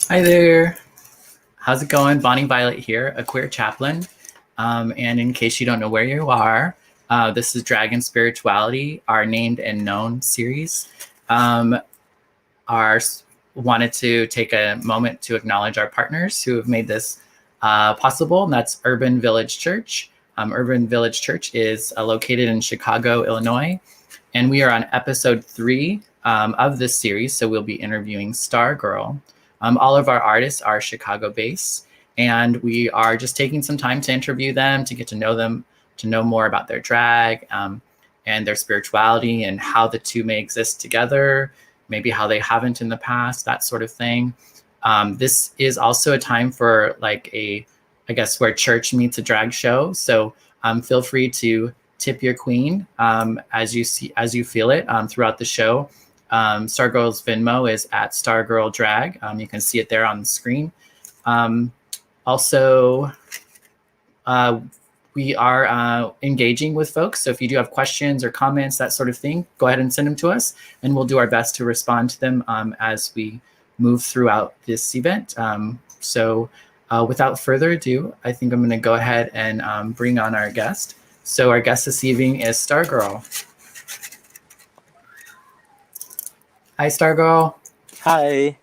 Hi there. How's it going? Bonnie Violet here, a queer chaplain. And in case you don't know where you are, this is Dragon Spirituality, our named and known series. Wanted to take a moment to acknowledge our partners who have made this possible, and that's Urban Village Church. Urban Village Church is located in Chicago, Illinois, and we are on episode 3 of this series, so we'll be interviewing Stargirl. All of our artists are Chicago-based, and we are just taking some time to interview them, to get to know them, to know more about their drag and their spirituality and how the two may exist together, maybe how they haven't in the past, that sort of thing. This is also a time for where church meets a drag show. So feel free to tip your queen as you feel it throughout the show. Stargirl's Venmo is at Stargirl Drag. You can see it there on the screen. We are engaging with folks. So if you do have questions or comments, that sort of thing, go ahead and send them to us, and we'll do our best to respond to them as we move throughout this event. Without further ado, I think I'm going to go ahead and bring on our guest. So our guest this evening is Stargirl. Hi, Stargirl. Hi.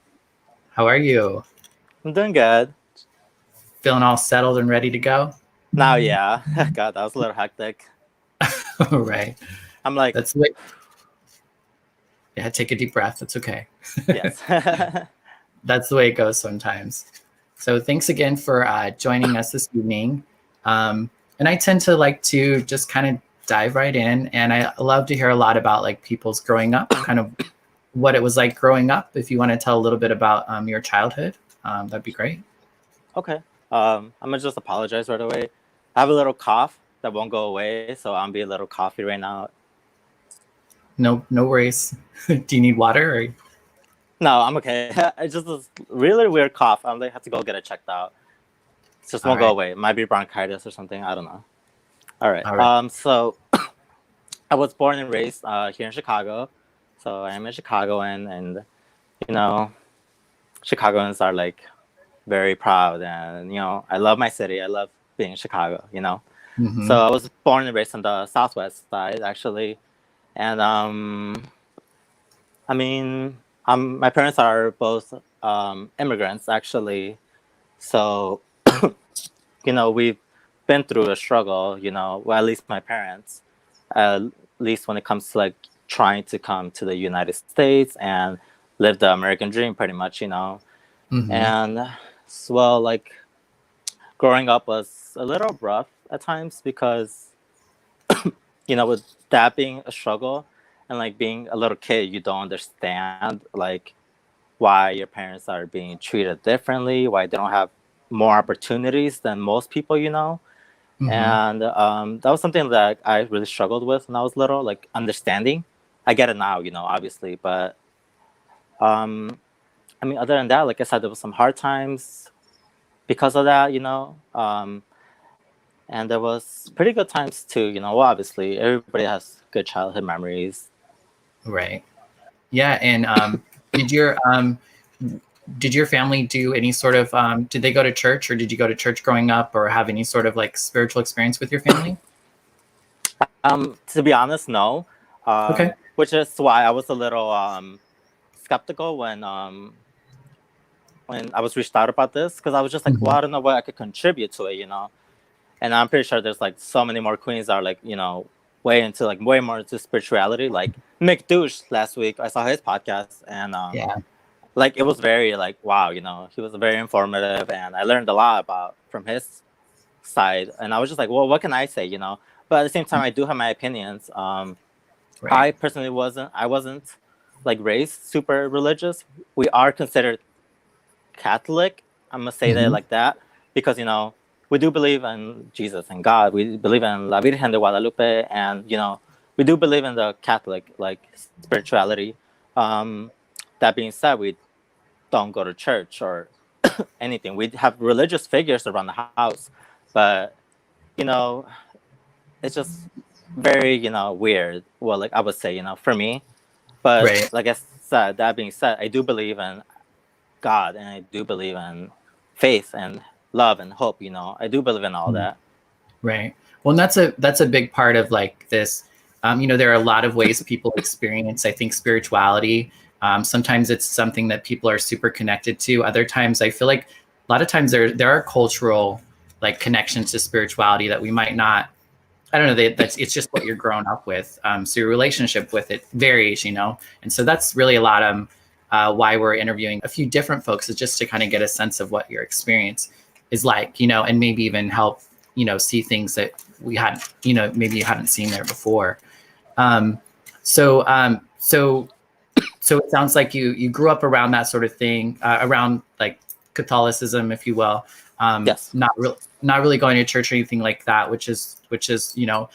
How are you? I'm doing good. Feeling all settled and ready to go? Now, yeah. God, that was a little hectic. All right. I'm like... That's the way... Yeah, take a deep breath. That's okay. Yes. That's the way it goes sometimes. So thanks again for joining us this evening. And I tend to like to just kind of dive right in. And I love to hear a lot about like people's growing up, kind of what it was like growing up. If you want to tell a little bit about your childhood, that'd be great. Okay. I'm gonna just apologize right away. I have a little cough that won't go away, so I'm be a little coffee right now. No worries. Do you need water? Or... No, I'm okay. It's just a really weird cough. I'm gonna have to go get it checked out. It just won't go away. It might be bronchitis or something. I don't know. All right. So I was born and raised here in Chicago. So I'm a Chicagoan, and you know, Chicagoans are like very proud, and you know, I love my city. I love being in Chicago. You know, So I was born and raised on the southwest side, actually, and my parents are both immigrants, actually. So you know, we've been through a struggle. You know, well, at least my parents, at least when it comes to like trying to come to the United States and live the American dream, pretty much, you know. And well, like growing up was a little rough at times because, you know, with that being a struggle and like being a little kid, you don't understand like why your parents are being treated differently, why they don't have more opportunities than most people, you know. And that was something that I really struggled with when I was little, like understanding. I get it now, you know, obviously, but other than that, like I said, there was some hard times because of that, you know, and there was pretty good times too, you know. Well, obviously, everybody has good childhood memories. Right. Yeah, and did your family do any sort of did they go to church, or did you go to church growing up, or have any sort of like spiritual experience with your family? To be honest, no. Okay. Which is why I was a little skeptical when I was reached out about this, because I was just like, well, I don't know what I could contribute to it, you know. And I'm pretty sure there's like so many more queens that are like, you know, way more into spirituality. Like Mick Douche last week, I saw his podcast, and like it was very like wow, you know, he was very informative, and I learned a lot about from his side, and I was just like, well, what can I say, you know? But at the same time, I do have my opinions. Right. I personally wasn't like raised super religious. We are considered Catholic. I'm gonna say that Hmm. like that because you know we do believe in Jesus and God. We believe in La Virgen de Guadalupe, and you know we do believe in the Catholic like spirituality. Um, that being said, we don't go to church or anything. We have religious figures around the house, but you know it's just very you know weird. Well, like I would say, you know, for me. But Right. like I said, that being said, I do believe in God, and I do believe in faith and love and hope. You know, I do believe in all that. Right. Well, and that's a big part of like this. There are a lot of ways people experience, I think, spirituality. Sometimes it's something that people are super connected to. Other times, I feel like a lot of times there are cultural like connections to spirituality that we might not. I don't know. That's it's just what you're grown up with. So your relationship with it varies, and so that's really a lot why we're interviewing a few different folks is just to kind of get a sense of what your experience is like, and maybe even help, see things that we hadn't, maybe you hadn't seen there before. Um, so, um, so, so it sounds like you grew up around that sort of thing, around like Catholicism, if you will. Yes. Not really going to church or anything like that, which is a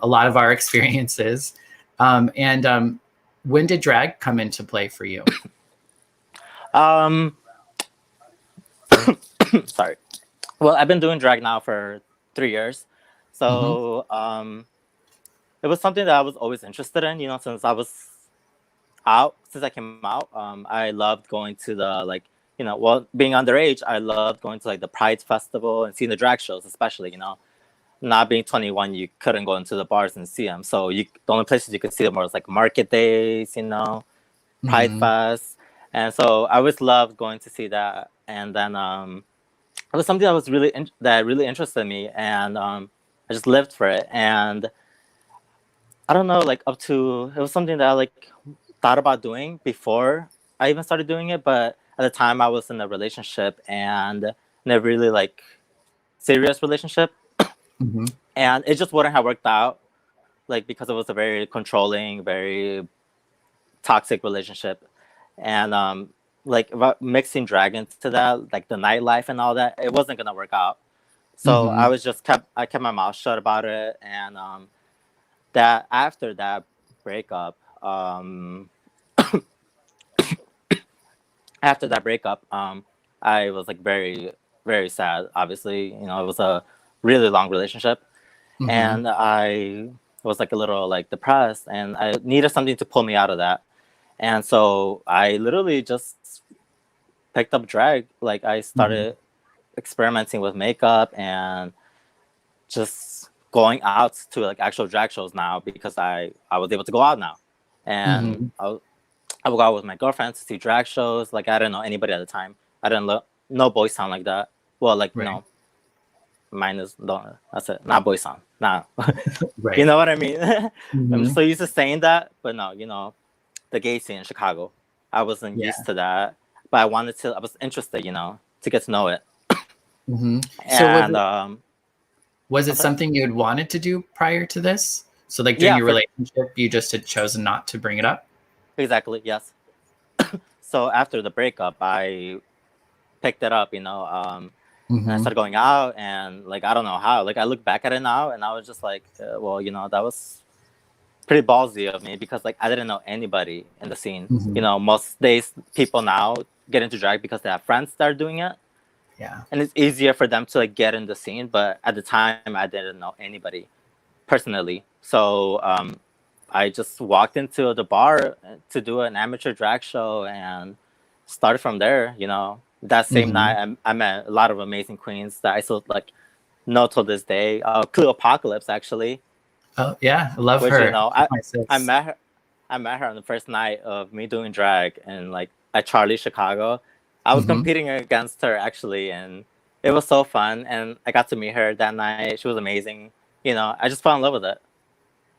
lot of our experiences. And when did drag come into play for you? Um. Sorry. Well, I've been doing drag now for 3 years, Mm-hmm. so it was something that I was always interested in. You know, since I came out, I loved going to the like you know, well, being underage, I loved going to like the Pride Festival and seeing the drag shows, especially. You know, not being 21, you couldn't go into the bars and see them. So the only places you could see them was like market days, you know, Pride Mm-hmm. Fest, and so I always loved going to see that. And then it was something that was that really interested me, and I just lived for it. And I don't know, like it was something that I like thought about doing before I even started doing it, but at the time I was in a relationship and in a really like serious relationship, Mm-hmm. and it just wouldn't have worked out like because it was a very controlling, very toxic relationship, and like about mixing drag into that, like the nightlife and all that, it wasn't gonna work out. So Mm-hmm. I kept my mouth shut about it, and that after that breakup, after that breakup, I was like very sad. Obviously, you know, it was a really long relationship, Mm-hmm. and I was like a little like depressed, and I needed something to pull me out of that. And so I literally just picked up drag. Like I Mm-hmm. started experimenting with makeup and just going out to like actual drag shows now because I was able to go out now, and Mm-hmm. I would go out with my girlfriend to see drag shows. Like I didn't know anybody at the time. I didn't know boys sound like that. Well, like Right. no, mine is no. That's it. Not boys sound. Nah, you Right. know what I mean. I'm Mm-hmm. so used to saying that, but no, you know, the gay scene in Chicago. I wasn't Yeah. used to that, but I wanted to. I was interested, you know, to get to know it. Mm-hmm. So And was I'm it sorry. something you had wanted to do prior to this? So like during Yeah, your for relationship, you just had chosen not to bring it up? exactly yes. So after the breakup, I picked it up, you know, and I Mm-hmm. started going out, and like I don't know how. Like I look back at it now, and I was just like, well, you know, that was pretty ballsy of me because like I didn't know anybody in the scene. You Mm-hmm. know, most days people now get into drag because they have friends that are doing it, Yeah. and it's easier for them to like get in the scene. But at the time, I didn't know anybody personally, so I just walked into the bar to do an amateur drag show and started from there. You know, that same Mm-hmm. night I met a lot of amazing queens that I still like know till this day. Cleopocalypse actually, Oh yeah, I love which you her. know She's my I sis. met her. I met her on the first night of me doing drag and like at Charlie Chicago. I was Mm-hmm. competing against her actually, and it was so fun. And I got to meet her that night. She was amazing. You know, I just fell in love with it.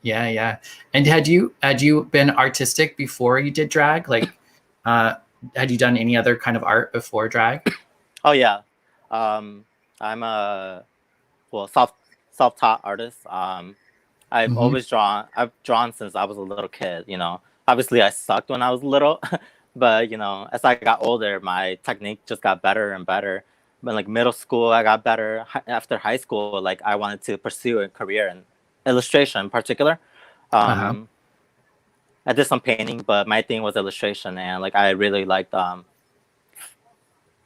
Yeah, yeah. And had you been artistic before you did drag? Like, uh, had you done any other kind of art before drag? Oh yeah, I'm a self-taught artist. I've Mm-hmm. always drawn. I've drawn since I was a little kid. Obviously I sucked when I was little, but as I got older, my technique just got better and better. But like middle school, I got better. After high school, like I wanted to pursue a career in illustration, in particular. Uh-huh. Um, I did some painting, but my thing was illustration, and like I really liked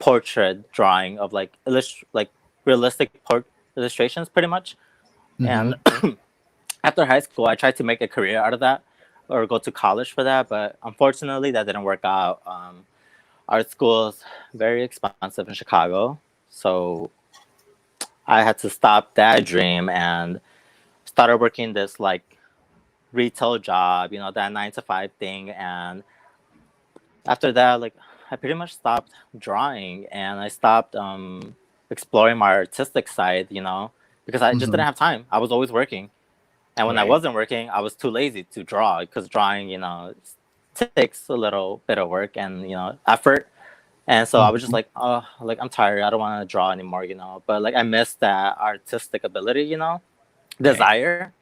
portrait drawing of like realistic illustrations, pretty much. Mm-hmm. And after high school, I tried to make a career out of that or go to college for that, but unfortunately, that didn't work out. Art school is very expensive in Chicago, so I had to stop that dream and started working this like retail job, that 9 to 5 thing. And after that, like I pretty much stopped drawing and I stopped exploring my artistic side, because I just Mm-hmm. didn't have time. I was always working. And when I Right. wasn't working, I was too lazy to draw because drawing, takes a little bit of work and, effort. And so I was just Mm-hmm. like, oh, like I'm tired. I don't want to draw anymore, But like I missed that artistic ability, Right. desire.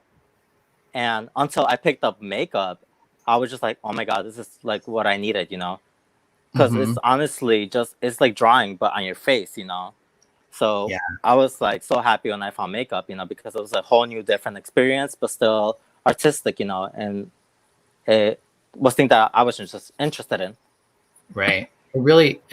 And until I picked up makeup, I was just like, oh my God, this is like what I needed, Because Mm-hmm. it's honestly it's like drawing, but on your face, So Yeah. I was like so happy when I found makeup, because it was a whole new different experience, but still artistic, and it was thing that I was just interested in. Right. It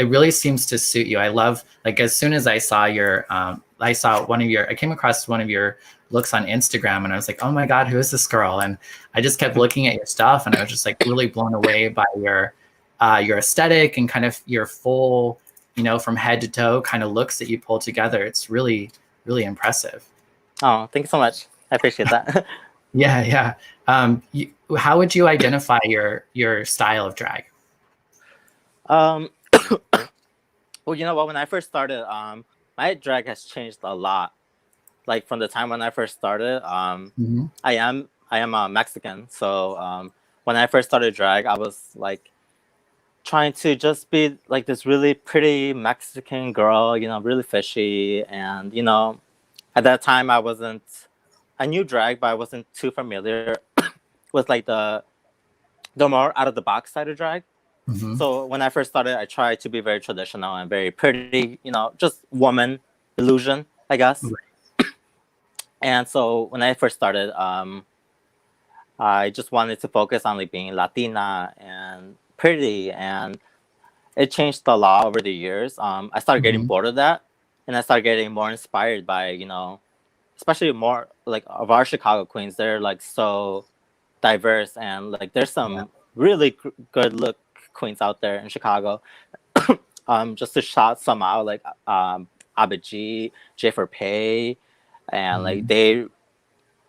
really seems to suit you. I love, like, as soon as I saw I came across one of your looks on Instagram and I was like, oh my God, who is this girl? And I just kept looking at your stuff and I was just like really blown away by your aesthetic and kind of your full, from head to toe kind of looks that you pull together. It's really, really impressive. Oh, thank you so much. I appreciate that. Yeah. Yeah. How would you identify your style of drag? um, well, you know what? When I first started, my drag has changed a lot. Like from the time when I first started, Mm-hmm. I am a Mexican, so when I first started drag, I was like trying to just be like this really pretty Mexican girl, really fishy, and at that time I knew drag, but I wasn't too familiar with like the more out of the box side of drag. Mm-hmm. So when I first started, I tried to be very traditional and very pretty, just woman illusion, I guess. And so when I first started, I just wanted to focus on like being Latina and pretty, and it changed a lot over the years. I started getting Mm-hmm. bored of that, and I started getting more inspired by especially more like of our Chicago queens. They're like so diverse, and like there's Yeah. some really good look queens out there in Chicago. Just to shout some out, like Abba G, J Pay, and like Mm-hmm. they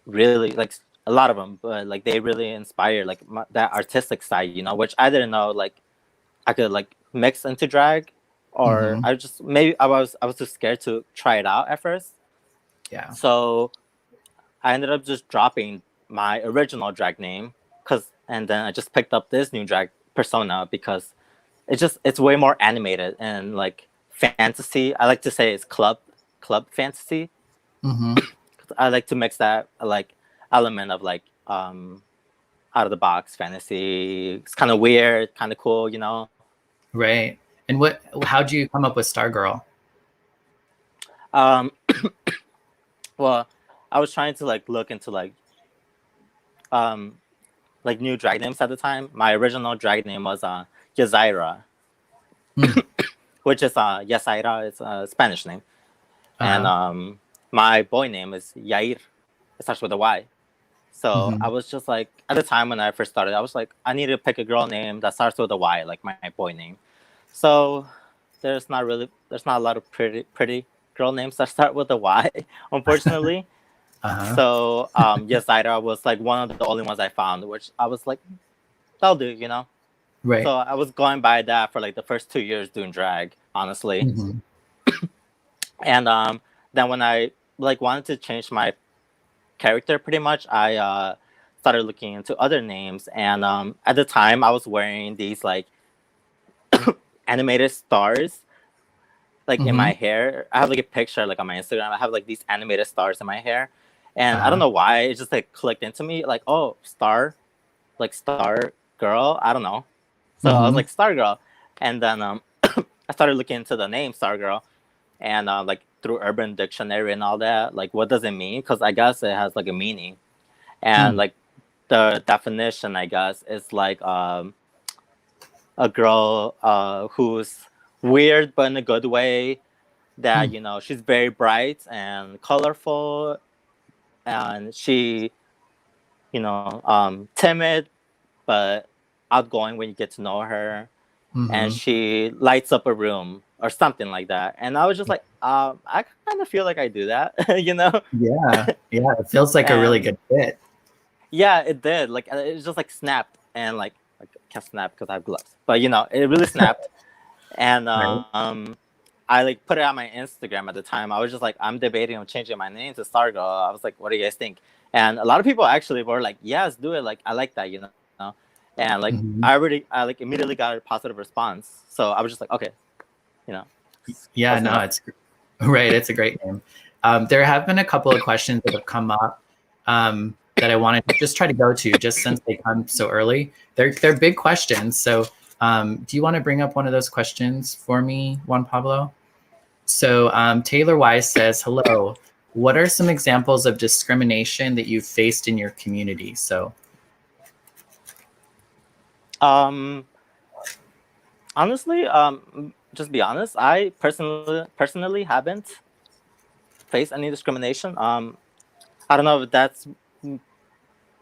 really like a lot of them, but like they really inspire like that artistic side, which I didn't know like I could like mix into drag, or Mm-hmm. I just maybe I was too scared to try it out at first. Yeah. So I ended up just dropping my original drag name, and then I just picked up this new drag persona because it's way more animated and like fantasy. I like to say it's club fantasy. Mm-hmm. I like to mix that like element of like out of the box fantasy. It's kind of weird, kind of cool, Right. And how'd you come up with Stargirl? Um, well, I was trying to like look into um like new drag names at the time. My original drag name was Yazaira, Hmm. which is Yasaira. It's a Spanish name, and Uh-huh. my boy name is Yair. It starts with a Y. So Mm-hmm. I was just like, at the time when I first started, I was like, I need to pick a girl name that starts with a Y, like my boy name. So there's not a lot of pretty girl names that start with a Y, unfortunately. Uh-huh. So Yasaira was like one of the only ones I found, which I was like, that'll do. So Right. I was going by that for like the first 2 years doing drag, honestly. Mm-hmm. And then when I like wanted to change my character, pretty much, I started looking into other names. And at the time, I was wearing these like animated stars like in my Mm-hmm. hair. I have like a picture like on my Instagram. I have like these animated stars in my hair, and I don't Uh-huh. know why it just like clicked into me. Like, oh, star, like star girl. I don't know. So I was Mm-hmm. like star girl, and then I started looking into the name star girl, and like through Urban Dictionary and all that. Like, what does it mean? Because I guess it has like a meaning, and Hmm. like the definition, I guess, is like a girl who's weird but in a good way, that Hmm. you know she's very bright and colorful, and she timid but outgoing when you get to know her, and Mm-hmm. she lights up a room or something like that. And I was just like, I kind of feel like I do that, you know. Yeah. Yeah. It feels like a really And good fit. yeah, it did. Like it just like snapped, and like I can't snap because I have gloves, but you know it really snapped. And Right. I like put it on my Instagram at the time. I was just like, I'm debating on changing my name to Stargirl. I was like, what do you guys think? And a lot of people actually were like, yes, do it. Like, I like that, you know. And like, Mm-hmm. I like immediately got a positive response. So I was just like, okay, you know, Yeah, close no, enough. it's right. It's a great name. There have been a couple of questions that have come up that I want to just try to go to, just since they come so early. They're big questions. So, do you want to bring up one of those questions for me, Juan Pablo? So, Taylor Wise says, "Hello. What are some examples of discrimination that you've faced in your community?" So, Um, honestly, just be honest. I personally haven't faced any discrimination. I don't know if that's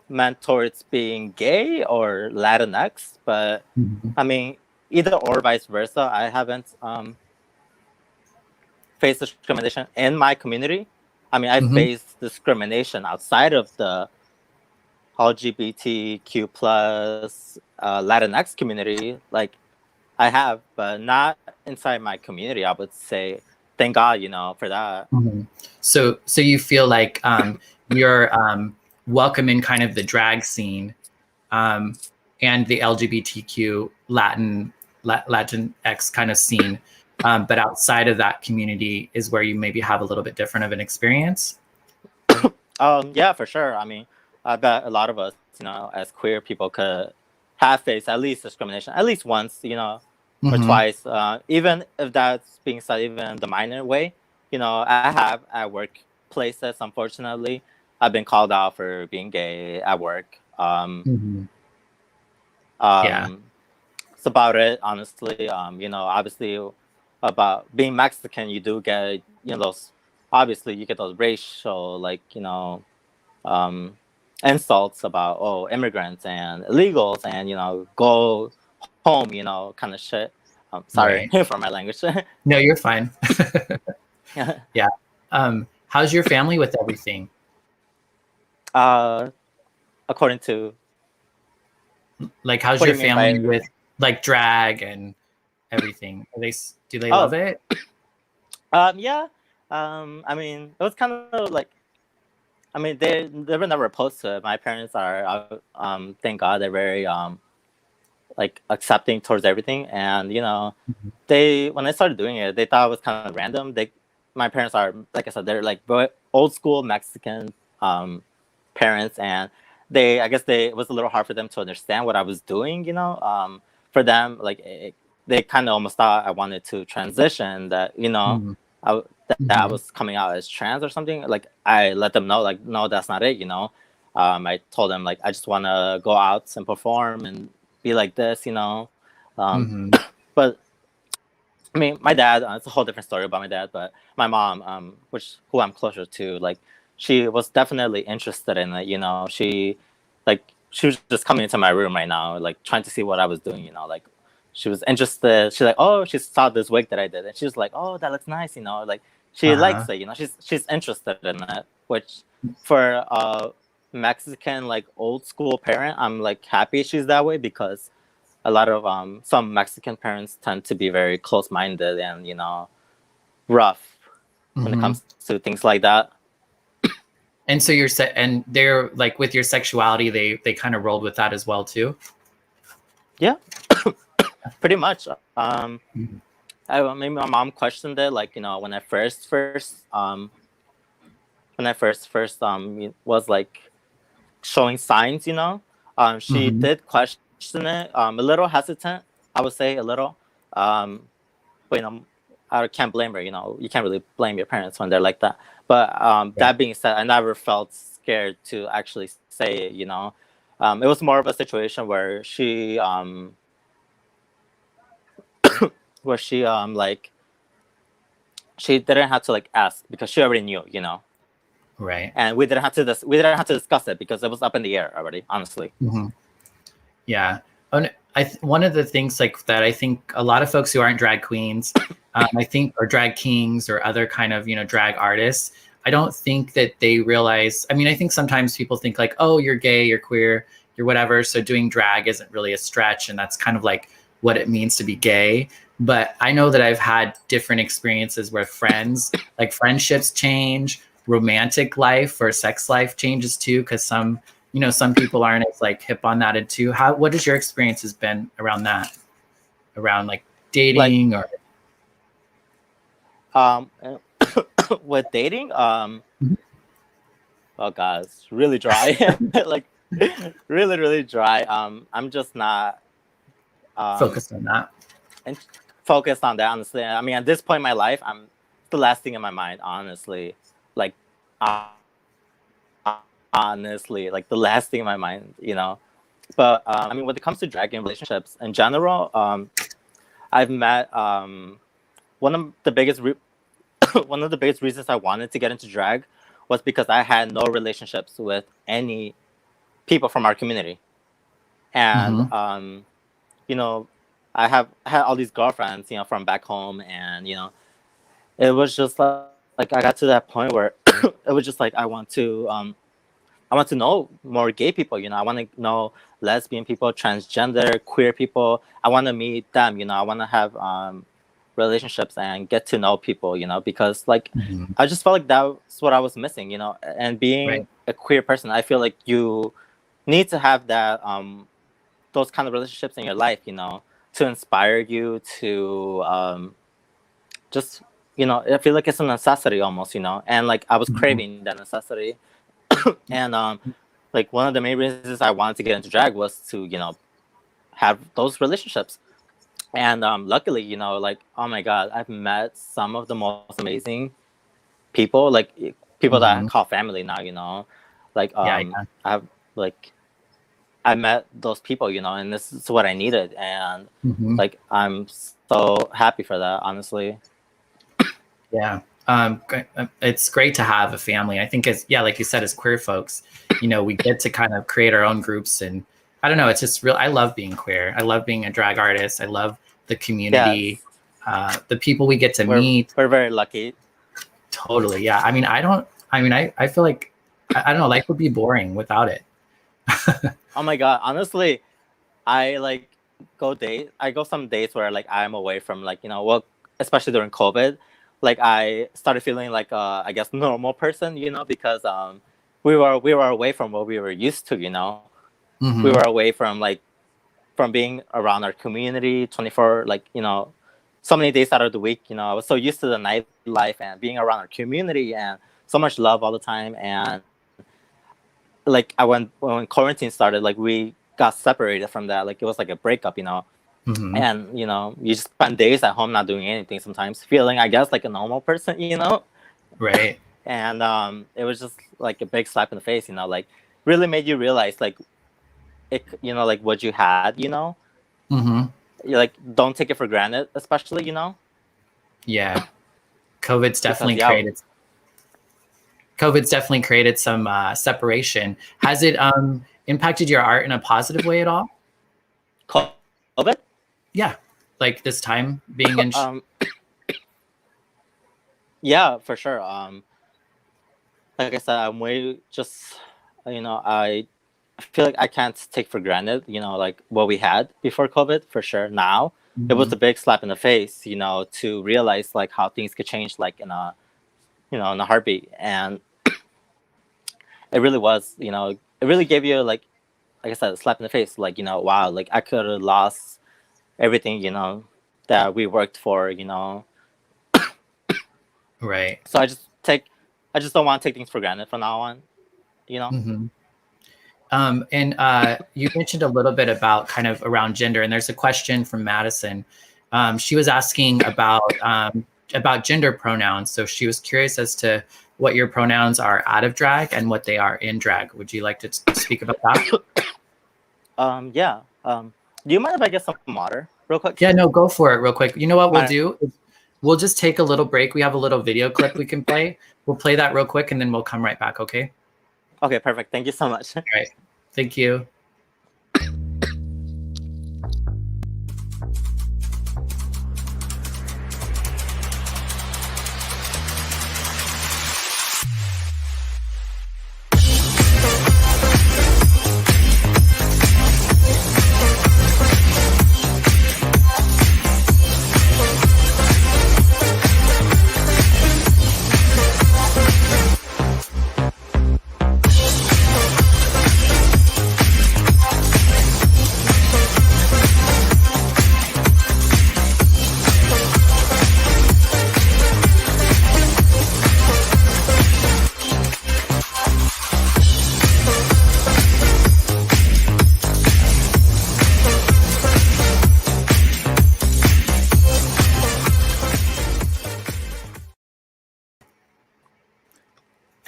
meant towards being gay or Latinx, but Mhm. I mean, either or vice versa. I haven't faced discrimination in my community. I mean, I Mhm. faced discrimination outside of the LGBTQ plus Latinx community. Like I have, but not inside my community. I would say, thank God, you know, for that. Mhm. So you feel like you're welcome in kind of the drag scene um, and the LGBTQ Latin X kind of scene, but outside of that community is where you maybe have a little bit different of an experience. Yeah, for sure. I mean, I bet a lot of us, you know, as queer people, could have faced at least discrimination, at least once, you know, or Mm-hmm. twice. Even if that's being said, even the minor way, you know, I have at workplaces. Unfortunately, I've been called out for being gay at work. Mm-hmm. Yeah. Um, it's about it, honestly. You know, obviously, about being Mexican, you do get, you know, those. Obviously, you get those racial, like, you know, um, insults about immigrants and illegals, and you know, go home, you know, kind of shit. Sorry Right. for my language. No, you're fine. Yeah. How's your family with everything? uh, according to, Like, how's what do your you mean family by with everything? like drag and everything? Do they love Oh, it? yeah. I mean, it was kind of like, I mean, they were never opposed to it. My parents are, thank God, they're very like accepting towards everything, and you know, Mhm. they when I started doing it, they thought it was kind of random. My parents are, like I said, they're like old school Mexican parents, and I guess it was a little hard for them to understand what I was doing. You know, for them, like they kind of almost thought I wanted to transition. That you know, Mhm. that I Mhm. was coming out as trans or something. Like I let them know, like no, that's not it. You know, I told them like I just want to go out and perform and be like this. You know, um, Mhm. but I mean, my dad. It's a whole different story about my dad, but my mom, who I'm closer to, like, she was definitely interested in it. You know, she was just coming into my room right now, like trying to see what I was doing. You know, like she was interested. She's like, oh, she saw this wig that I did, and she was like, oh, that looks nice. You know, like she likes Uh-huh. it. You know, she's interested in it, which for a Mexican like old school parent, I'm like happy she's that way, because a lot of some Mexican parents tend to be very close minded and you know rough when it Mhm. comes to things like that. And so and they're like with your sexuality, they kind of rolled with that as well too. Yeah, pretty much. Mhm. Maybe my mom questioned it, like, when I first was like showing signs, she Mhm. did question it, a little hesitant, I would say, a little. Um, but I can't blame her. You can't really blame your parents when they're like that. But Right. that being said, I never felt scared to actually say it. It was more of a situation like she didn't have to like ask because she already knew. Right. And we didn't have to discuss it because it was up in the air already. Honestly. Mhm. Yeah. And one of the things like that, I think a lot of folks who aren't drag queens, I think, or drag kings or other kind of, drag artists, I don't think that they realize. I mean, I think sometimes people think like, oh, you're gay, you're queer, you're whatever. So doing drag isn't really a stretch. And that's kind of like what it means to be gay. But I know that I've had different experiences where like friendships change, romantic life or sex life changes too, because some people aren't as like hip on that. And too, what has your experiences been around that, around like Like dating or um, with dating, oh god, it's really dry. Like really, really dry. I'm just not um focused on that? and focused on that, honestly. I mean, at this point in my life, I'm the last thing in my mind, honestly. Like uh, honestly, like the last thing in my mind. But I mean, when it comes to dragging relationships in general, I've met one of the biggest one of the biggest reasons I wanted to get into drag was because I had no relationships with any people from our community. And Mm-hmm. you know I had all these girlfriends, from back home. And it was just like I got to that point where it was just like I want to know more gay people. I want to know lesbian people, transgender, queer people. I want to meet them. I want to have relationships and get to know people. Because like Mm-hmm. I just felt like that's what I was missing. And being Right. a queer person, I feel like you need to have that those kind of relationships in your life. To inspire you to just I feel like it's a necessity almost. And like I was Mm-hmm. craving that necessity. And like one of the main reasons I wanted to get into drag was to have those relationships. And luckily, like, oh my god, I've met some of the most amazing people, like people that I Mm-hmm. call family now. Like Yeah. Yeah. I have like I met those people, and this is what I needed. And Mm-hmm. like I'm so happy for that, honestly. Yeah. It's great to have a family. I think like you said, as queer folks, we get to kind of create our own groups. And I don't know, it's just real. I love being queer. I love being a drag artist. I love the community, Yes, the people we get to we're meet. we're very lucky. Totally. Yeah. I mean, I feel like, I don't know, life would be boring without it. Oh my god, honestly, I like I go some days where like I'm away from like well, especially during COVID, like I started feeling like I guess normal person, because we were away from what we were used to. We Mm-hmm. were away from like from being around our community 24, like so many days out of the week. I was so used to the nightlife and being around our community and so much love all the time. And like when quarantine started, like we got separated from that. Like it was like a breakup. Mm-hmm. And you just spend days at home not doing anything, sometimes feeling, I guess, like a normal person. Right. And it was just like a big slap in the face, like really made you realize like it, like what you had. Mm-hmm. You like don't take it for granted, especially. Yeah. COVID's Because definitely yeah, created COVID's definitely created some separation. Has it impacted your art in a positive way at all? COVID. Yeah, like this time being in. um yeah, for sure. Like I said, I'm way just I feel like I can't take for granted, like what we had before COVID, for sure. Now it was Mhm. a big slap in the face, to realize like how things could change like in a in a heartbeat. And it really was, it really gave you like I said, a slap in the face, like wow, like I could have lost everything, that we worked for, Right. So I just don't want to take things for granted from now on, Mm-hmm. And you mentioned a little bit about kind of around gender, and there's a question from Madison. She was asking about gender pronouns. So she was curious as to what your pronouns are out of drag and what they are in drag. Would you like to speak about that? Yeah. Do you mind if I get some water real quick? Yeah, no, go for it real quick. You know what we'll do? We'll just take a little break. We have a little video clip we can play. We'll play that real quick and then we'll come right back, okay? Okay, perfect. Thank you so much. All right. Thank you.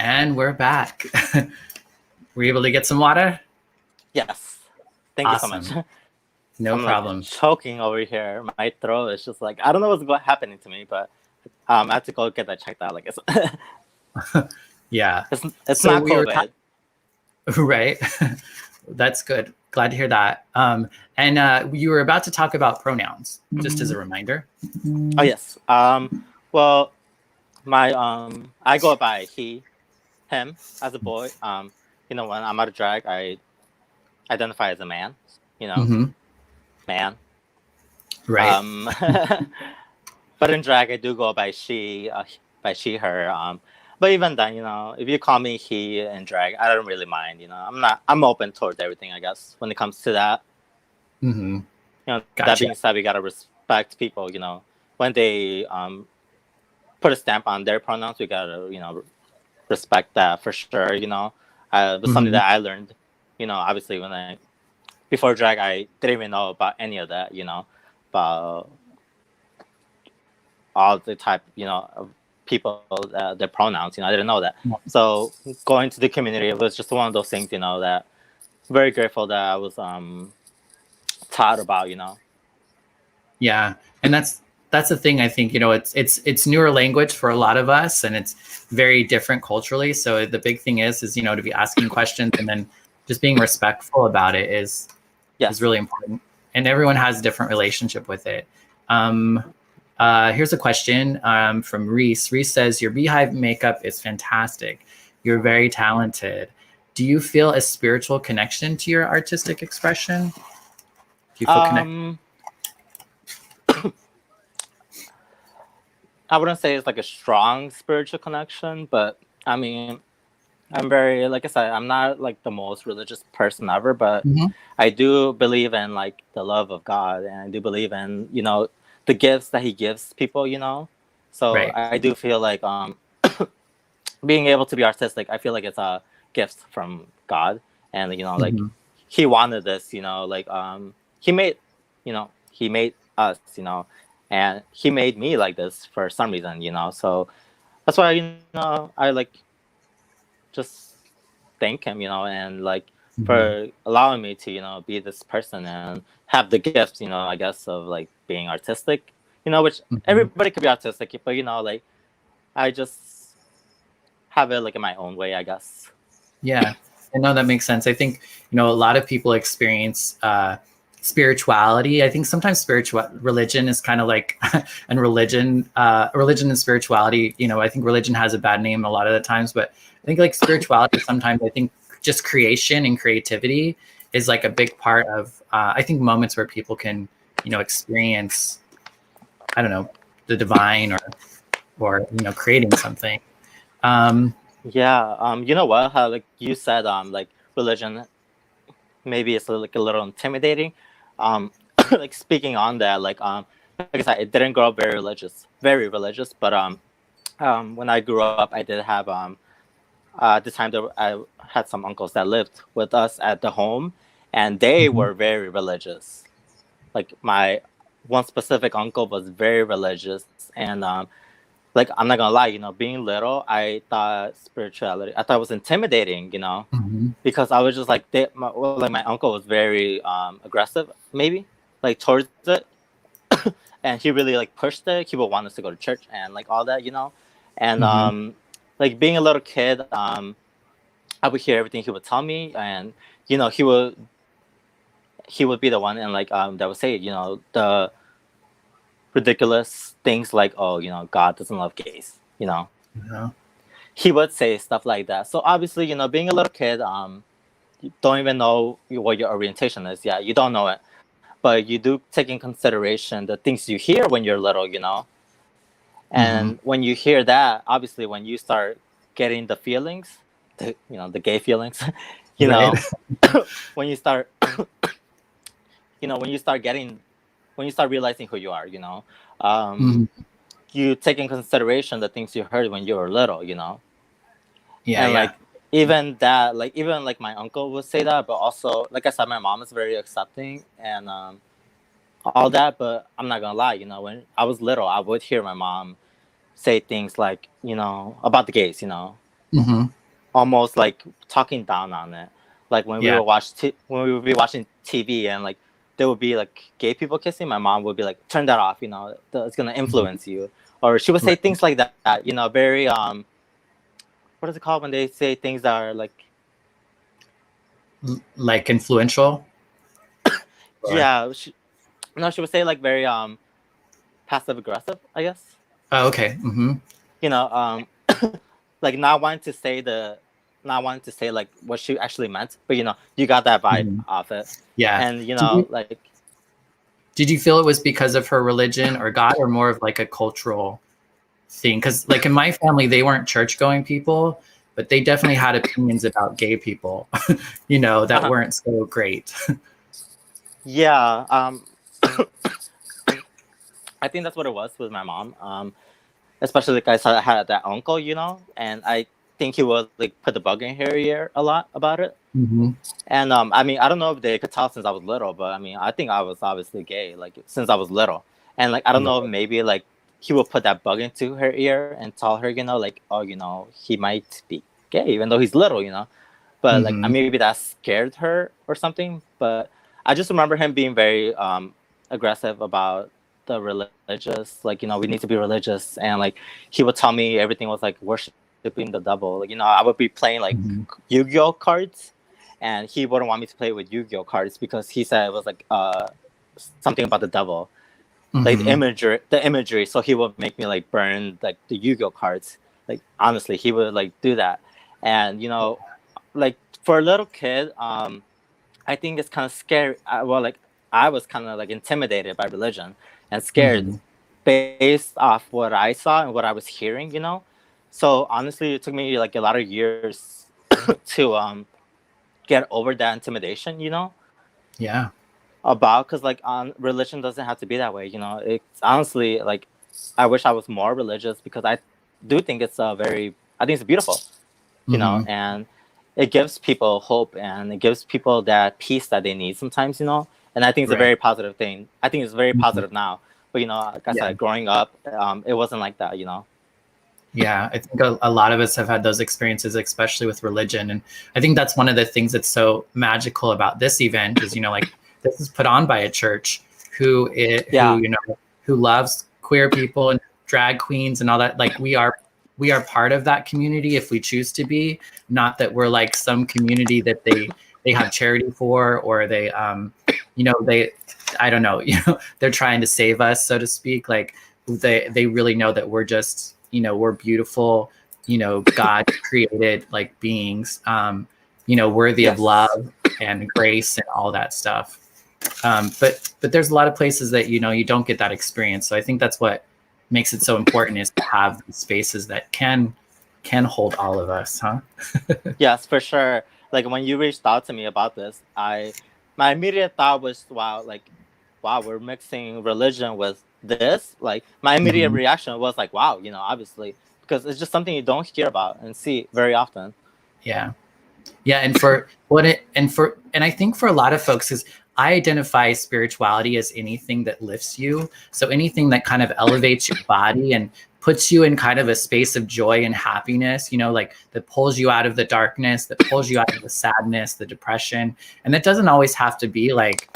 And we're back. Were you able to get some water? Yes. Thank you so much. No I'm problem. Like choking over here. My throat is just like, I don't know what's happening to me, but I have to go get that checked out. Like it's yeah. It's so not COVID. Right. That's good. Glad to hear that. And you were about to talk about pronouns, just as a reminder. Oh yes. Well, my I go by he, him as a boy. When I'm out of drag, I identify as a man. Man. Right. But in drag, I do go by she, her. But even then, if you call me he in drag, I don't really mind. I'm open towards everything, I guess, when it comes to that. Mm-hmm. Gotcha. That being said, we gotta respect people. When they put a stamp on their pronouns, we gotta respect that for sure. It was something that I learned. Obviously before drag, I didn't even know about any of that. About all the type of people, their pronouns. I didn't know that. So going to the community, it was just one of those things. That very grateful that I was taught about. Yeah, and that's the thing. I think it's newer language for a lot of us, and it's very different culturally. So the big thing is to be asking questions and then just being respectful about it is really important. And everyone has a different relationship with it. Here's a question from Reese. Reese says, your beehive makeup is fantastic. You're very talented. Do you feel a spiritual connection to your artistic expression? Do you feel connected? I wouldn't say it's like a strong spiritual connection, but I mean, I'm very, like I said, I'm not like the most religious person ever, but I do believe in like the love of God, and I do believe in, the gifts that he gives people, So right. I do feel like being able to be artistic, I feel like it's a gift from God, and like he wanted this, like he made us, and he made me like this for some reason, so that's why I like just thank him, and like for allowing me to be this person and have the gift, I guess, of like being artistic, which everybody could be artistic, but like I just have it like in my own way, I guess. Yeah, I know that makes sense. I think a lot of people experience spirituality. I think sometimes religion is kind of like, and religion and spirituality, I think religion has a bad name a lot of the times, but I think like spirituality sometimes, I think just creation and creativity is like a big part of, I think, moments where people can, experience, I don't know, the divine or creating something. Yeah. You know what? How like you said, like religion, maybe it's like a little intimidating. like speaking on that, like I said, it didn't grow up very religious, but when I grew up, I did have at the time that I had some uncles that lived with us at the home, and they Mhm. were very religious. Like my one specific uncle was very religious, and like I'm not gonna lie, being little, I thought I thought it was intimidating, Mhm. because I was just like, like my uncle was very aggressive, maybe like towards it, and he really like pushed it. He would want us to go to church and like all that, and Mhm. like being a little kid, I would hear everything he would tell me, and he would be the one and like that would say, the ridiculous things like, oh, God doesn't love gays, Yeah. he would say stuff like that. So obviously, being a little kid, you don't even know what your orientation is. Yeah, you don't know it, but you do take in consideration the things you hear when you're little, Mhm. and when you hear that, obviously when you start getting the feelings, the gay feelings, you Right. know when you start when you start getting when you start realizing who you are, um, Mhm. you take in consideration the things you heard when you were little, Yeah. and Yeah. like even that, like even like my uncle would say that, but also like I said, my mom is very accepting and all that. But I'm not gonna lie, when I was little, I would hear my mom say things like, about the gays, Mhm. almost like talking down on it. Like Yeah. when we would be watching TV and like there would be like gay people kissing, my mom would be like, "Turn that off," it's gonna Mhm. influence you. Or she would say Right. things like that, very what is it called when they say things that are like, Like influential. Or yeah, no, she would say like very passive aggressive, I guess. oh, okay. Mhm. You know, like not wanting to say like what she actually meant, but you got that vibe Mhm. off it, Yeah. and Did you like did you feel it was because of her religion or God, or more of like a cultural thing? Because like in my family, they weren't church going people, but they definitely had opinions about gay people, that weren't so great. yeah, I think that's what it was with my mom. Especially like I said, I had that uncle, and I think he would like put the bug in her ear a lot about it. Mhm. And I mean, I don't know if they could tell since I was little, but I mean, I think I was obviously gay, like since I was little. And like, I don't know if Right. maybe like he would put that bug into her ear and tell her, like, oh, he might be gay, even though he's little, But like, Mhm. maybe that scared her or something. But I just remember him being very aggressive about the religious, like, we need to be religious. And like, he would tell me everything was like worshiping the devil. Like, I would be playing like Mhm. Yu-Gi-Oh cards, and he wouldn't want me to play with Yu-Gi-Oh cards because he said it was like something about the devil, like Mhm. the imagery. So he would make me like burn like the Yu-Gi-Oh cards. Like honestly, he would like do that, and like for a little kid, I think it's kind of scary. Well, like I was kind of like intimidated by religion and scared Mhm. based off what I saw and what I was hearing. So honestly, it took me like a lot of years to get over that intimidation. Yeah. About because like on religion doesn't have to be that way. It's honestly like I wish I was more religious because I do think it's I think it's beautiful. Mhm. And it gives people hope and it gives people that peace that they need sometimes, and I think it's a Right. very positive thing. I think it's very Mhm. positive now, but like I Yeah. said, growing up, it wasn't like that. Yeah, I think a lot of us have had those experiences, especially with religion. And I think that's one of the things that's so magical about this event is, like this is put on by a church who, Yeah. who loves queer people and drag queens and all that. Like we are part of that community if we choose to be, not that we're like some community that they have charity for, or they I don't know, they're trying to save us, so to speak. Like they really know that we're just, we're beautiful, God created like beings, worthy of Yes. love and grace and all that stuff. But there's a lot of places that, you don't get that experience. So I think that's what makes it so important, is to have these spaces that can hold all of us, huh? Yes, for sure. Like when you reached out to me about this, my immediate thought was, wow, like wow, we're mixing religion with this. Like my immediate reaction was like, wow, you know, obviously, because it's just something you don't hear about and see very often. Yeah. Yeah, and I think for a lot of folks, because I identify spirituality as anything that lifts you. So anything that kind of elevates your body and puts you in kind of a space of joy and happiness, you know, like that pulls you out of the darkness, that pulls you out of the sadness, the depression. And that doesn't always have to be like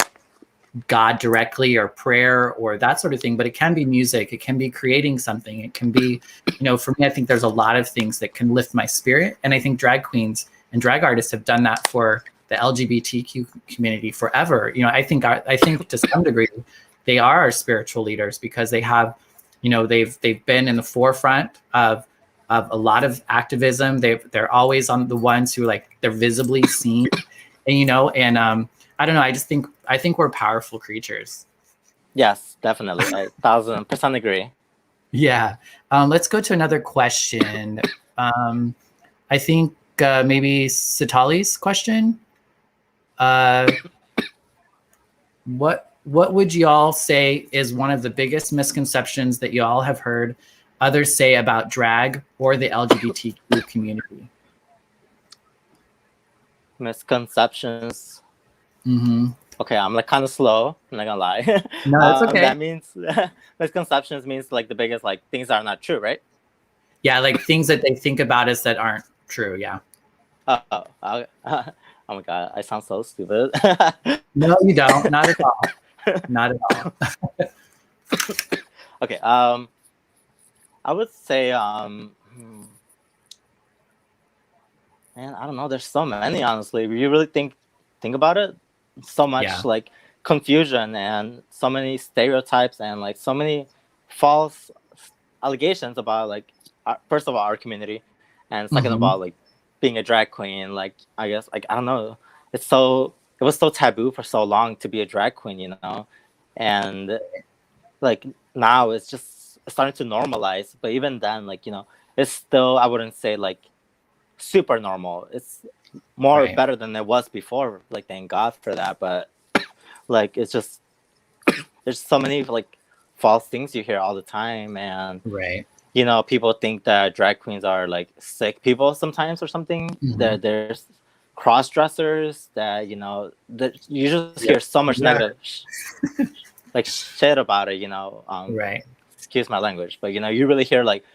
God directly or prayer or that sort of thing, but it can be music, it can be creating something, it can be, you know, for me, I think there's a lot of things that can lift my spirit. And I think drag queens and drag artists have done that for the LGBTQ community forever. You know, I think to some degree they are our spiritual leaders because they have, you know, they've been in the forefront of a lot of activism. They're always on the ones who like they're visibly seen, and you know, and I don't know. I think we're powerful creatures. Yes, definitely. I 1000% agree. Yeah. Let's go to another question. I think maybe Satali's question. What would y'all say is one of the biggest misconceptions that y'all have heard others say about drag or the LGBTQ community? Misconceptions. Mm-hmm. Okay, I'm like kind of slow. I'm not gonna lie. No, that's okay. That means misconceptions means like the biggest like things that are not true, right? Yeah, like things that they think about us that aren't true. Yeah. Oh my god, I sound so stupid. No, you don't. Not at all. Not at all. Okay. I would say man, I don't know. There's so many, honestly. If you really think about it, so much like confusion and so many stereotypes and like so many false allegations about like first of all our community, and second of all like being a drag queen. Like I guess like I don't know. It was so taboo for so long to be a drag queen, you know, and like now it's just starting to normalize. But even then, like you know, it's still I wouldn't say like super normal. It's more better than it was before. Like thank God for that. But like it's just there's so many like false things you hear all the time, and you know people think that drag queens are like sick people sometimes or something. There's cross dressers that you know that you just hear so much negative like shit about it. You know, excuse my language, but you know you really hear like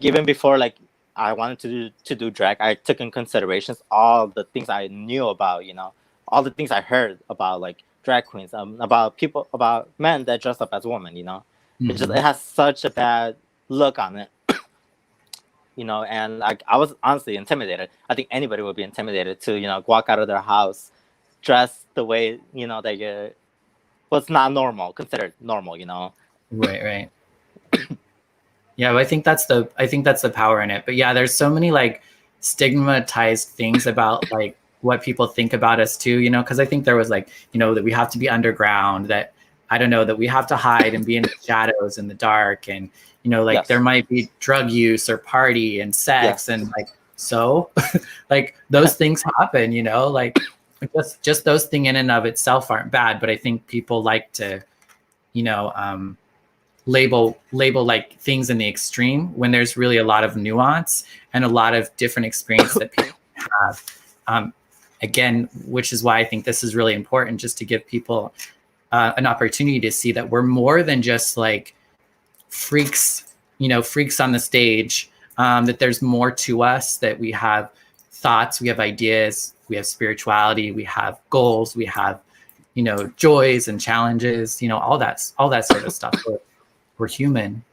even before like I wanted to do drag, I took in considerations all the things I knew about, you know, all the things I heard about like drag queens, about people, about men that dress up as women, you know. It has such a bad look on it, you know, and like I was honestly intimidated. I think anybody would be intimidated to, you know, walk out of their house dressed the way, you know, that was not normal, considered normal, you know. Right. Yeah, I think that's the power in it. But yeah, there's so many like stigmatized things about like what people think about us too, you know, because I think there was like, you know, that we have to be underground, that I don't know, that we have to hide and be in the shadows in the dark, and you know, like there might be drug use or party and sex and like so like those things happen, you know, like just those things in and of itself aren't bad, but I think people like to, you know, label like things in the extreme when there's really a lot of nuance and a lot of different experience that people have. Again, which is why I think this is really important, just to give people an opportunity to see that we're more than just like freaks, you know, freaks on the stage, that there's more to us, that we have thoughts, we have ideas, we have spirituality, we have goals, we have, you know, joys and challenges, you know, all that sort of stuff. We're human.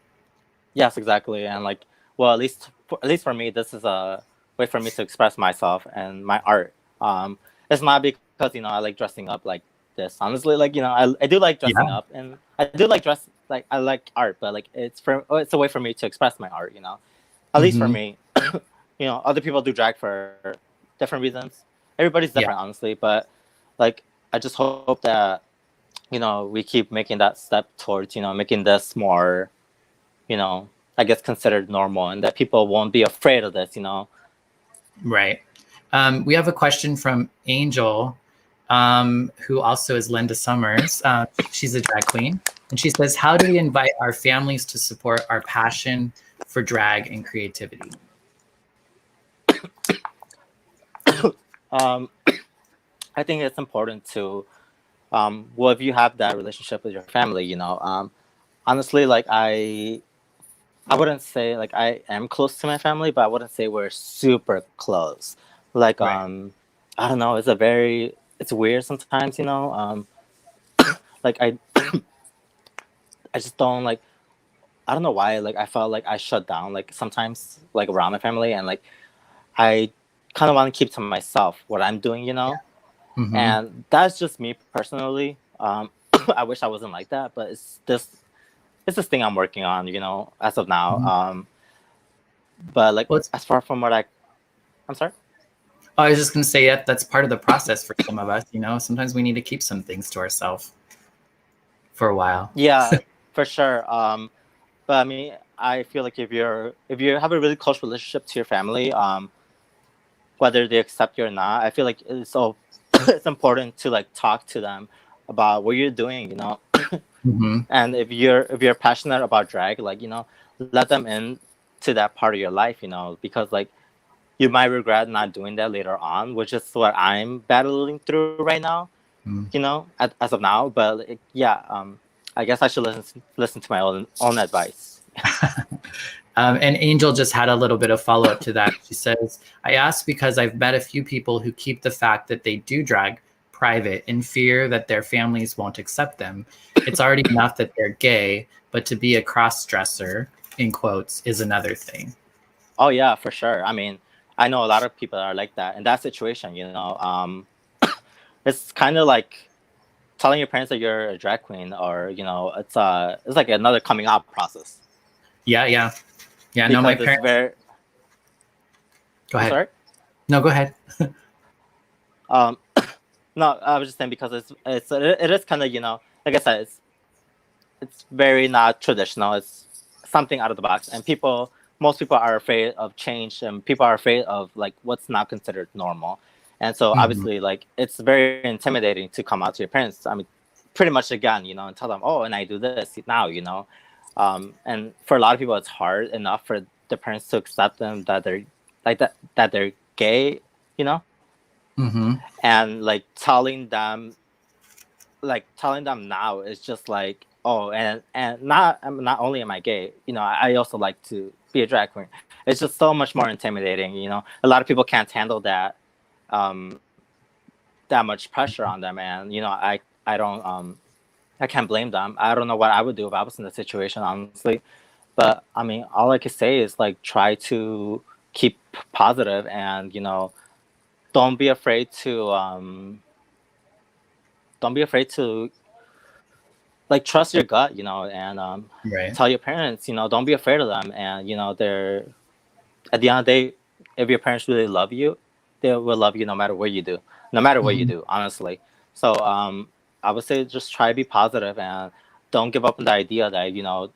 Yes, exactly. And like, well, at least for me, this is a way for me to express myself and my art. It's not because, you know, I like dressing up like this. Honestly, like, you know, I do like dressing up, and I do like like I like art, but like it's a way for me to express my art, you know. At least for me. You know, other people do drag for different reasons. Everybody's different, honestly, but like I just hope that, you know, we keep making that step towards, you know, making this more, you know, I guess considered normal, and that people won't be afraid of this, you know. Right. We have a question from Angel. who also is Linda Summers. She's a drag queen. And she says, how do we invite our families to support our passion for drag and creativity? Um, I think it's important to, well, if you have that relationship with your family, honestly, like I wouldn't say like I am close to my family, but I wouldn't say we're super close. Like, Right. I don't know, it's weird sometimes, like I just don't like, I don't know why, like I felt like I shut down, like sometimes like around my family, and like I kind of want to keep to myself what I'm doing, Mm-hmm. and that's just me personally. I wish I wasn't like that, but it's this thing I'm working on, as of now. Mm-hmm. But like Well, as far from I'm sorry. I was just going to say that's part of the process for some of us. Sometimes we need to keep some things to ourselves for a while. Yeah, for sure. But I mean, I feel like if you have a really close relationship to your family, whether they accept you or not, I feel like it's important to like talk to them about what you're doing, Mm-hmm. and if you're passionate about drag, like let them in to that part of your life, because like you might regret not doing that later on, which is what I'm battling through right now, as of now. But like, yeah, I guess I should listen to my own advice. And Angel just had a little bit of follow up to that. She says, I asked because I've met a few people who keep the fact that they do drag private in fear that their families won't accept them. It's already enough that they're gay, but to be a cross dresser, in quotes, is another thing. Oh yeah, for sure. I mean, I know a lot of people are like that in that situation. It's kind of like telling your parents that you're a drag queen, or it's like another coming out process. Yeah. No, my Because it's parents. very. Go I'm ahead. sorry. No, go ahead. Um, no, I was just saying because it is kind of like I said, it's very not traditional. It's something out of the box, and most people are afraid of change, and people are afraid of like what's not considered normal. And so Mm-hmm. obviously, like it's very intimidating to come out to your parents. I mean, pretty much again, and tell them, oh, and I do this now, and for a lot of people, it's hard enough for the parents to accept them that they're like that they're gay, you know, Mm-hmm. and telling them now is just like, oh, and not only am I gay, I also like to be a drag queen. It's just so much more intimidating. A lot of people can't handle um, that much pressure on them, and I don't I can't blame them. I don't know what I would do if I was in the situation, honestly. But I mean, all I could say is like try to keep positive, and don't be afraid to don't be afraid to like trust your gut, and Right. tell your parents, don't be afraid of them, and they're at the end of the day, if your parents really love you, they will love you no matter what you do, no matter what you Mm-hmm. do, honestly. So I would say just try to be positive, and don't give up on the idea that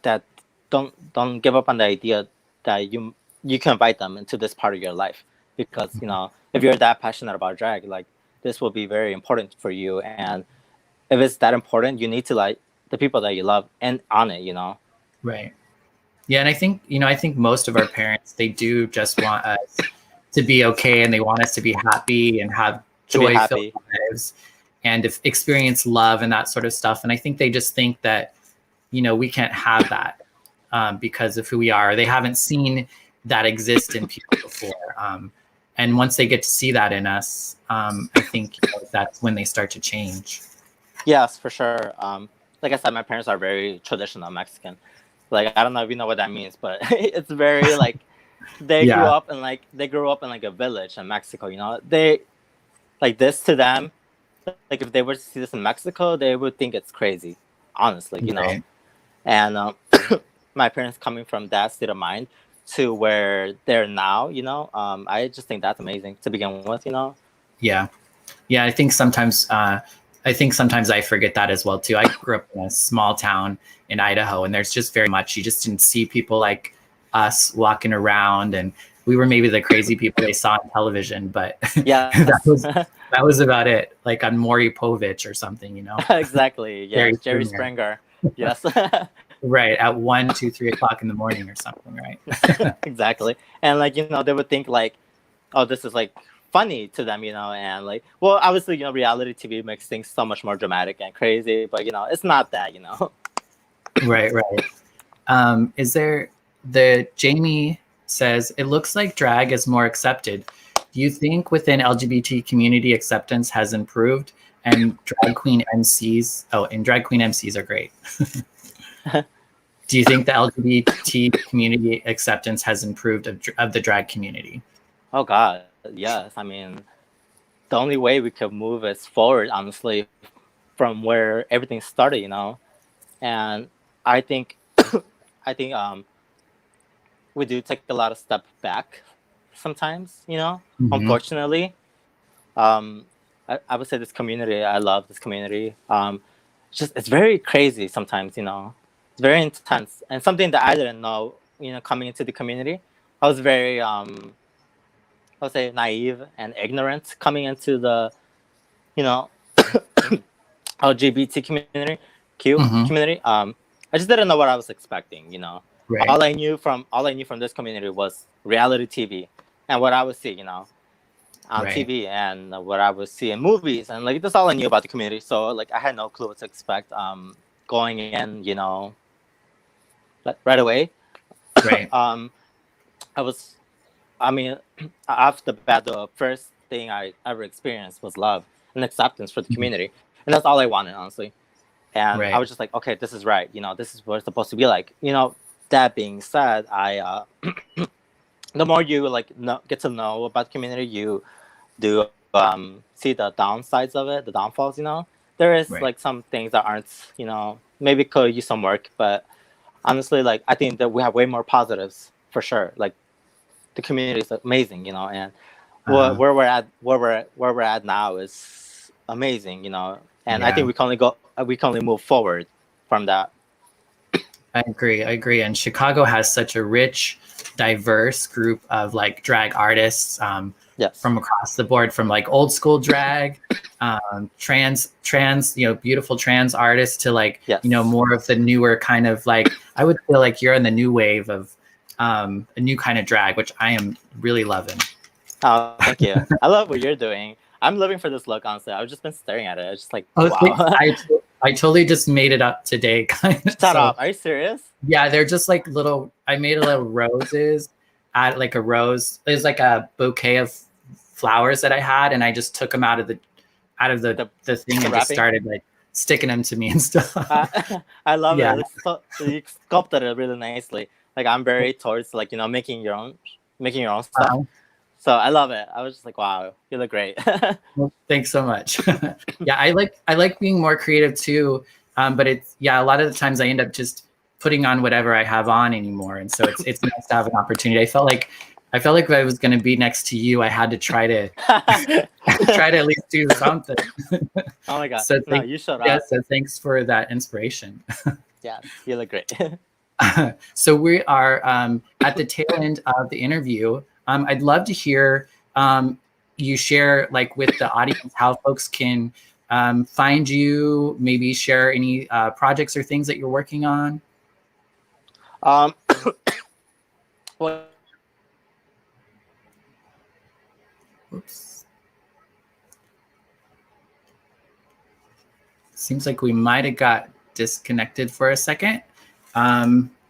that don't give up on the idea that you can invite them into this part of your life, because if you're that passionate about drag, like this will be very important for you, and if it's that important, you need to like the people that you love and on it. Right. Yeah, and I think most of our parents, they do just want us to be okay, and they want us to be happy and have To be joy-filled happy. lives and experience love and that sort of stuff. And I think they just think that we can't have that because of who we are. They haven't seen that exist in people before. And once they get to see that in us, I think that's when they start to change. Yes, for sure. Like I said, my parents are very traditional Mexican. Like I don't know if you know what that means, but it's very like Yeah. they grew up in like a village in Mexico. They like this to them. Like if they were to see this in Mexico, they would think it's crazy, honestly. Right. And my parents coming from that state of mind to where they're now, I just think that's amazing to begin with. Yeah. Yeah, I think sometimes I forget that as well too. I grew up in a small town in Idaho, and there's just very much you just didn't see people like us walking around, and we were maybe the crazy people they saw on television, but that Yes. was That was about it. Like on Maury Povich or something, you know. Exactly. Jerry Yes, Jerry Springer. Springer. Yes. Right, at 1, 2, 3 o'clock in the morning or something, right? Exactly. And like, they would think like, oh, this is like funny to them, and like, well, obviously, reality TV makes things so much more dramatic and crazy, but it's not that. Right, right. Is there the Jamie says it looks like drag is more accepted. Do you think within LGBT community acceptance has improved and drag queen MCs? Oh, and drag queen MCs are great. Do you think the LGBT community acceptance has improved of the drag community? Oh God, yes. I mean, the only way we could move is forward, honestly, from where everything started. And I think, I think we do take a lot of step back sometimes. Mm-hmm. Unfortunately, I would say this community. I love this community. It's very crazy sometimes. It's very intense and something that I didn't know. Coming into the community, I was very I would say naive and ignorant coming into the you know LGBT community, Q Mm-hmm. community. I just didn't know what I was expecting. Right. All I knew from this community was reality TV and what I would see. On Right. TV and what I would see in movies, and like that's all I knew about the community. So like I had no clue what to expect. Going in, right away. Right. I was, I mean, off the bat, the first thing I ever experienced was love and acceptance for the community, and that's all I wanted, honestly. And I Right. was just like, okay, this is right. This is what it's supposed to be like. That being said, I the more you like get to know about the community, you do see the downsides of it, the downfalls. There is Right. like some things that aren't, maybe could use some work, but honestly, like I think that we have way more positives for sure. Like the community is amazing, and Uh-huh. where we're at now is amazing, and I Yeah. think we can only move forward from that. I agree. I agree. And Chicago has such a rich, diverse group of like drag artists Yes. from across the board, from like old school drag, trans, beautiful trans artists to like, Yes. more of the newer kind of like, I would feel like you're in the new wave of a new kind of drag, which I am really loving. Oh, thank you. I love what you're doing. I'm living for this look, honestly. I've just been staring at it. It's just like, Oh, wow. I totally just made it up today, kind of. Shut So, up. Are you serious? yeah, they're just like little. I made a little roses, at like a rose. There's like a bouquet of flowers that I had, and I just took them out of the the thing and just wrapping? started like sticking them to me and stuff. I love Yeah. it. You sculpted it really nicely. Like I'm very towards like making your own stuff. So I love it. I was just like, wow, you look great. Well, thanks so much. Yeah, I like being more creative too. But it's a lot of the times I end up just putting on whatever I have on anymore, and so it's nice to have an opportunity. I felt like if I was going to be next to you, I had to try to at least do something. Oh my god! So No, you showed yeah, up. so thanks for that inspiration. Yeah, you look great. So we are at the tail end of the interview. I'd love to hear you share like with the audience how folks can find you, maybe share any projects or things that you're working on. Well, Oops. Seems like we might have got disconnected for a second.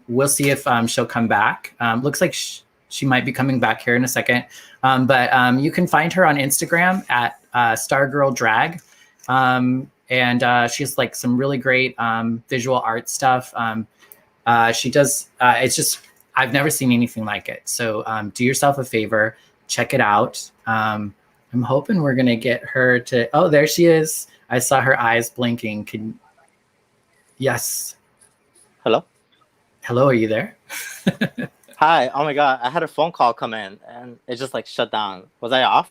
We'll see if she'll come back. Looks like she might be coming back here in a second. But you can find her on Instagram at Stargirl Drag. And she has like some really great visual art stuff. She does, it's just, I've never seen anything like it. So do yourself a favor, check it out. I'm hoping we're going to get her to, oh, there she is. I saw her eyes blinking. Yes. hello. Hello, are you there? Hi. Oh my god! I had a phone call come in and it just like shut down. Was I off?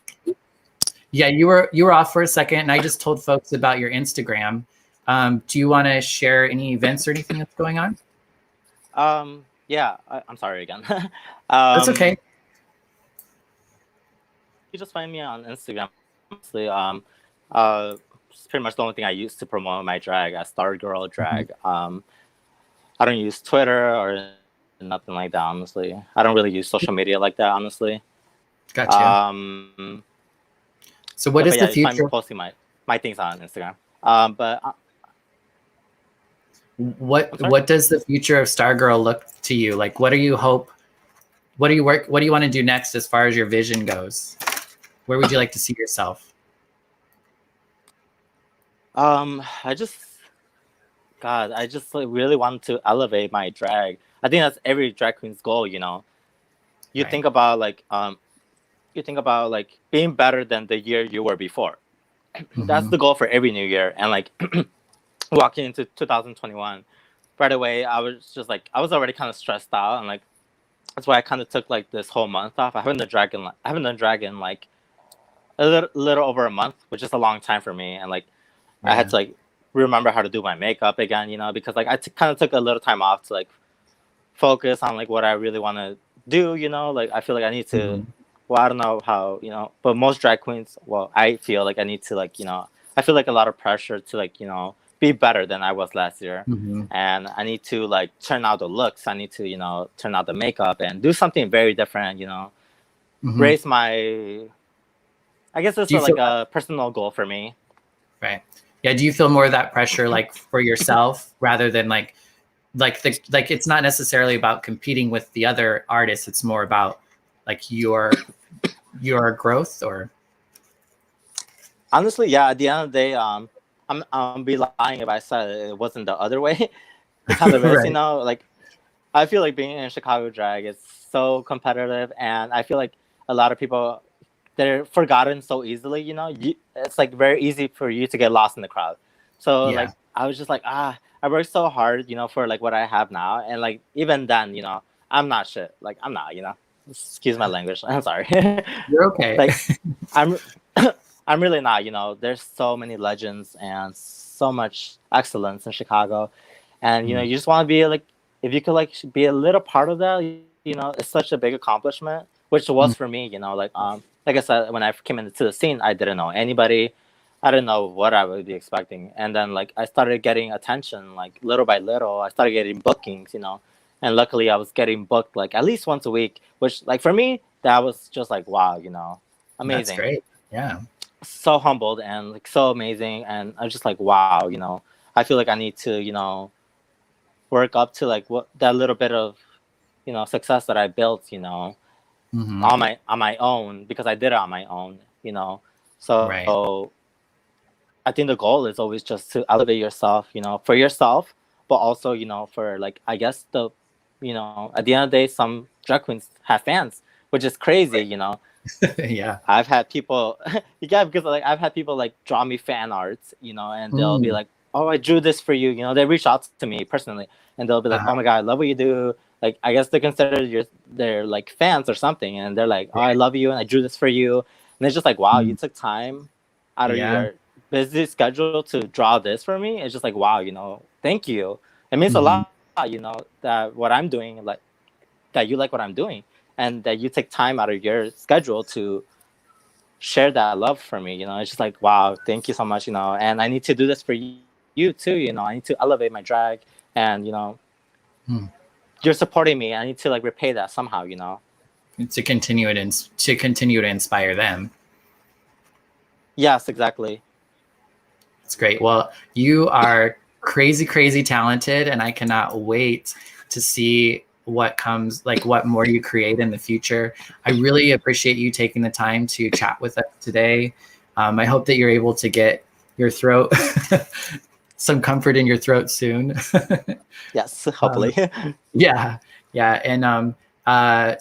Yeah, you were off for a second, and I just told folks about your Instagram. Do you want to share any events or anything that's going on? Yeah. I'm sorry again. That's okay. You just find me on Instagram. honestly. It's pretty much the only thing I use to promote my drag as Stargirl Mm-hmm. drag. I don't use Twitter or nothing like that. Honestly, I don't really use social media like that. Honestly. Gotcha. Um, So what but is yeah, the you find me future? posting my things on Instagram. But What I'm sorry. what does the future of Stargirl look to you? Like, what do you hope? What do you work? What do you want to do next as far as your vision goes? Where would you like to see yourself? I just, God, I just like really want to elevate my drag. I think that's every drag queen's goal. You Right. think about like being better than the year you were before. That's Mm-hmm. the goal for every new year. And like walking into 2021, right away, I was already kind of stressed out, and like that's why I kind of took like this whole month off. I haven't done drag in like a little over a month, which is a long time for me. And like I had Yeah. to like remember how to do my makeup again, because like kind of took a little time off to like focus on like what I really want to do. Like I feel like I need to. Mm-hmm. Well, I don't know how, but most drag queens. Well, I feel like I need to like I feel like a lot of pressure to like be better than I was last year, Mm-hmm. and I need to like turn out the looks. I need to turn out the makeup and do something very different. Mm-hmm. Raise my. I guess it's Do you feel like a personal goal for me. right? Yeah. Do you feel more of that pressure like for yourself rather than like it's not necessarily about competing with the other artists. It's more about like your growth or Honestly, yeah. At the end of the day, I'm be lying if I said it wasn't the other way. It kind of is, right. Like I feel like being in Chicago drag is so competitive, and I feel like a lot of people they're forgotten so easily. It's like very easy for you to get lost in the crowd. So Yeah. like I was just like I worked so hard, for like what I have now, and like even then, I'm not shit. Like I'm not, Excuse my language. I'm sorry. You're okay. Like I'm I'm really not. There's so many legends and so much excellence in Chicago, and Mm, you just want to be like, if you could like be a little part of that, it's such a big accomplishment, which it mm, was for me. Like I said, when I came into the scene, I didn't know anybody. I didn't know what I would be expecting, and then like I started getting attention, like little by little. I started getting bookings, and luckily I was getting booked like at least once a week, which like for me that was just like wow, that's amazing, great. Yeah. so humbled and like so amazing, and I'm just like wow, I feel like I need to work up to like what that little bit of success that I built, Hmm. on my own, because I did it on my own, Right. so I think the goal is always just to elevate yourself, for yourself, but also, for like I guess at the end of the day, some drag queens have fans, which is crazy, Yeah. I've had people, yeah, because like I've had people like draw me fan arts, and they'll be Mm. like, "Oh, I drew this for you." They reach out to me personally, and they'll be like, "Oh Uh-huh. my god, I love what you do." Like, I guess they consider they're like fans or something, and they're like, "Oh, I love you, and I drew this for you." And it's just like, wow, you Mm. took time out of Yeah. your busy schedule to draw this for me. It's just like, wow, thank you. It means a Hmm. lot, that what I'm doing, like that you like what I'm doing, and that you take time out of your schedule to share that love for me. It's just like, wow, thank you so much. And I need to do this for you too. I need to elevate my drag, and Mm. you're supporting me. I need to like repay that somehow. To continue it and to continue to inspire them. Yes, exactly. It's great. Well, you are crazy, crazy talented, and I cannot wait to see what comes, like what more you create in the future. I really appreciate you taking the time to chat with us today. I hope that you're able to get your throat some comfort in your throat soon. Yes, um, hopefully. yeah, yeah, and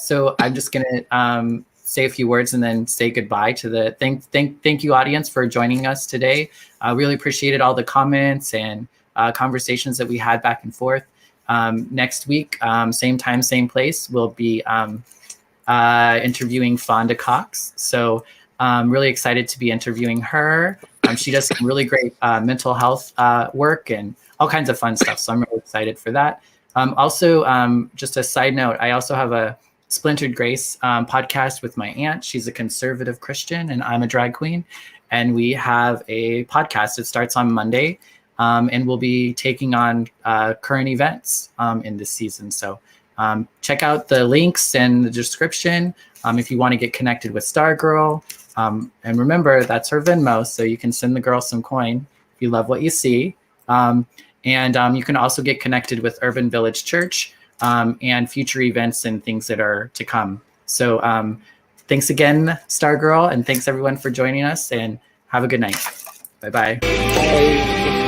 so I'm just gonna say a few words and then say goodbye to the thank you audience for joining us today. I really appreciated all the comments and conversations that we had back and forth. Next week, same time, same place, we'll be interviewing Fonda Cox. So I'm really excited to be interviewing her. She does some really great mental health work and all kinds of fun stuff. So I'm really excited for that. Also, just a side note, I also have Splintered Grace podcast with my aunt. She's a conservative Christian and I'm a drag queen. And we have a podcast. It starts on Monday, and we'll be taking on current events in this season. So check out the links and the description if you want to get connected with Stargirl. And remember, that's her Venmo, so you can send the girl some coin if you love what you see. And you can also get connected with Urban Village Church and future events and things that are to come. So thanks again, Stargirl, and thanks everyone for joining us, and have a good night. Bye-bye. Bye.